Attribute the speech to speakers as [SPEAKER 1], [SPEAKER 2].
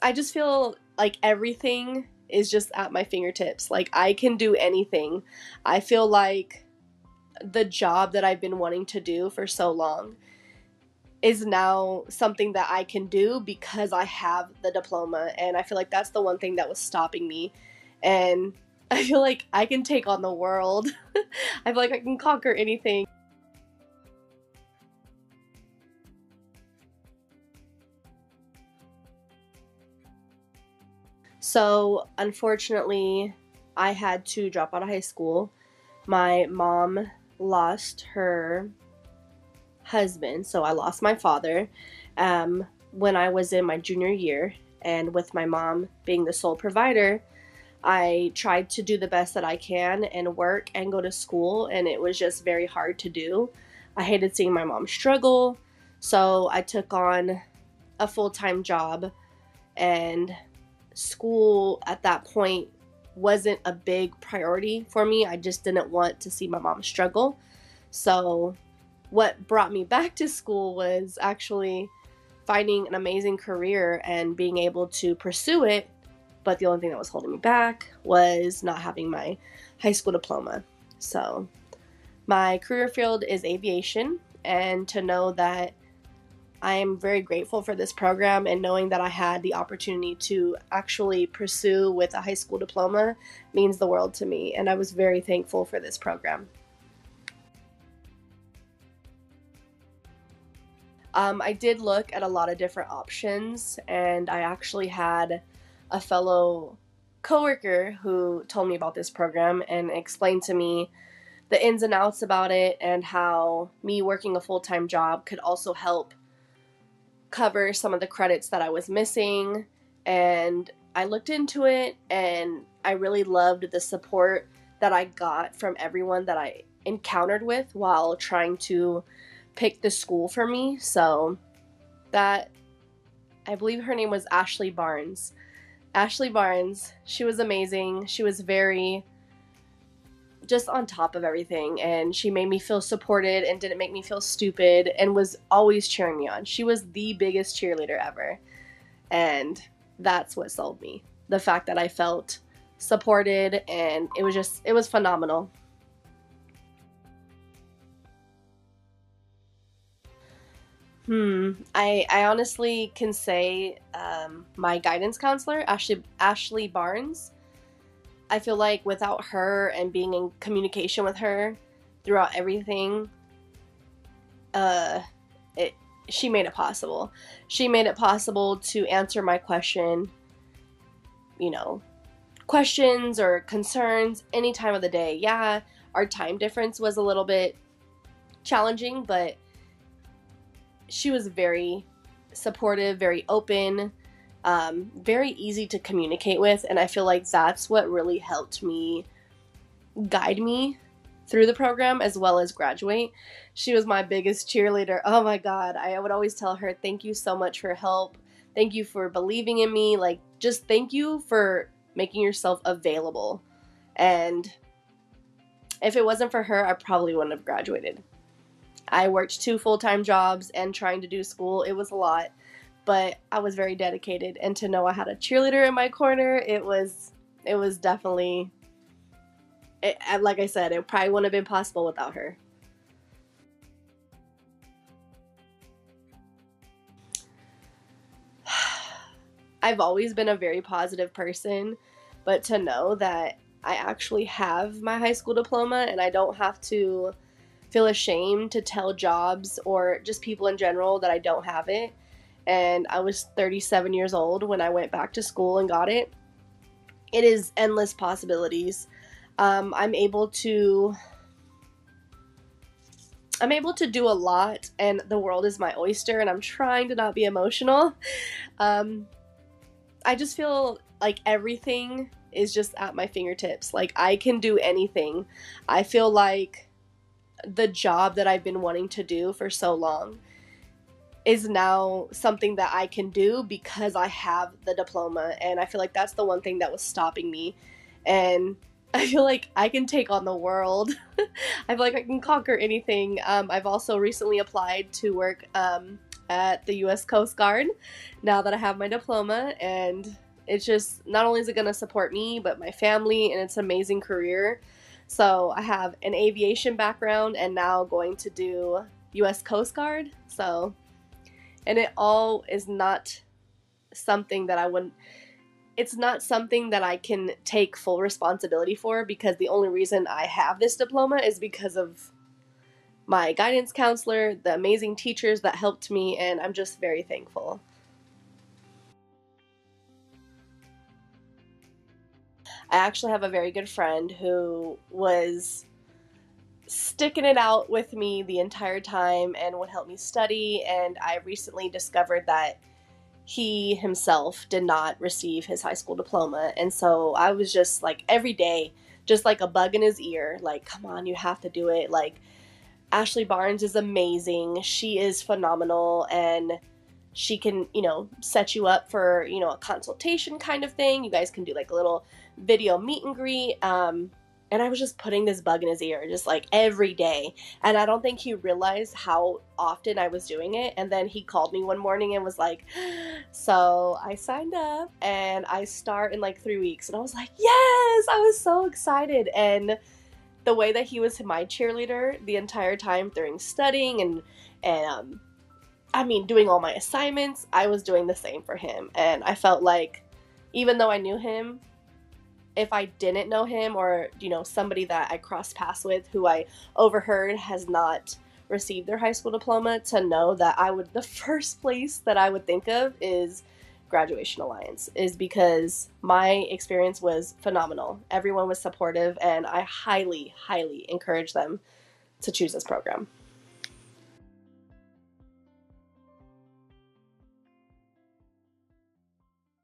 [SPEAKER 1] I just feel like everything is just at my fingertips. Like I can do anything. I feel like the job that I've been wanting to do for so long is now something that I can do because I have the diploma. And I feel like that's the one thing that was stopping me. And I feel like I can take on the world. I feel like I can conquer anything. So, unfortunately, I had to drop out of high school. My mom lost her husband, so I lost my father when I was in my junior year. And with my mom being the sole provider, I tried to do the best that I can and work and go to school, and it was just very hard to do. I hated seeing my mom struggle, so I took on a full-time job, and school at that point wasn't a big priority for me. I just didn't want to see my mom struggle. So what brought me back to school was actually finding an amazing career and being able to pursue it. But the only thing that was holding me back was not having my high school diploma. So my career field is aviation, and to know that I am very grateful for this program and knowing that I had the opportunity to actually pursue with a high school diploma means the world to me, and I was very thankful for this program. I did look at a lot of different options, and I actually had a fellow coworker who told me about this program and explained to me the ins and outs about it and how me working a full-time job could also help cover some of the credits that I was missing. And I looked into it, and I really loved the support that I got from everyone that I encountered with while trying to pick the school for me. So that, I believe her name was Ashley Barnes. Ashley Barnes, she was amazing. She was very just on top of everything, and she made me feel supported and didn't make me feel stupid and was always cheering me on. She was the biggest cheerleader ever, and that's what sold me. The fact that I felt supported, and it was phenomenal. I honestly can say my guidance counselor, Ashley Barnes. I feel like without her and being in communication with her throughout everything, uh, she made it possible. She made it possible to answer my you know, questions or concerns any time of the day. Yeah, our time difference was a little bit challenging, but she was very supportive, very open, very easy to communicate with, and I feel like that's what really helped me guide me through the program as well as graduate. She was my biggest cheerleader. Oh my God. I would always tell her, thank you so much for your help. Thank you for believing in me. Like, just thank you for making yourself available. And if it wasn't for her, I probably wouldn't have graduated. I worked 2 full-time jobs and trying to do school. It was a lot, but I was very dedicated. And to know I had a cheerleader in my corner, it was definitely, like I said, it probably wouldn't have been possible without her. I've always been a very positive person, but to know that I actually have my high school diploma and I don't have to feel ashamed to tell jobs or just people in general that I don't have it. And I was 37 years old when I went back to school and got it. It is endless possibilities. I'm able to do a lot, and the world is my oyster, and I'm trying to not be emotional. I just feel like everything is just at my fingertips. Like I can do anything. I feel like the job that I've been wanting to do for so long is now something that I can do because I have the diploma, and I feel like that's the one thing that was stopping me. And I feel like I can take on the world. I feel like I can conquer anything. I've also recently applied to work at the U.S. Coast Guard now that I have my diploma, and it's just, not only is it going to support me, but my family, and it's an amazing career. So I have an aviation background and now going to do U.S. Coast Guard. So, and it all is not something that it's not something that I can take full responsibility for, because the only reason I have this diploma is because of my guidance counselor, the amazing teachers that helped me, and I'm just very thankful. I actually have a very good friend who was sticking it out with me the entire time and would help me study, and I recently discovered that he himself did not receive his high school diploma, and so I was just like every day just like a bug in his ear, like, come on, you have to do it. Like, Ashley Barnes is amazing, she is phenomenal, and she can, set you up for, a consultation kind of thing. You guys can do like a little video meet and greet. And I was just putting this bug in his ear just like every day. And I don't think he realized how often I was doing it. And then he called me one morning and was like, so I signed up and I start in like 3 weeks. And I was like, yes, I was so excited. And the way that he was my cheerleader the entire time during studying and doing all my assignments, I was doing the same for him. And I felt like, even though I knew him, if I didn't know him, or, somebody that I crossed paths with who I overheard has not received their high school diploma, to know that the first place that I would think of is Graduation Alliance, is because my experience was phenomenal. Everyone was supportive, and I highly, highly encourage them to choose this program.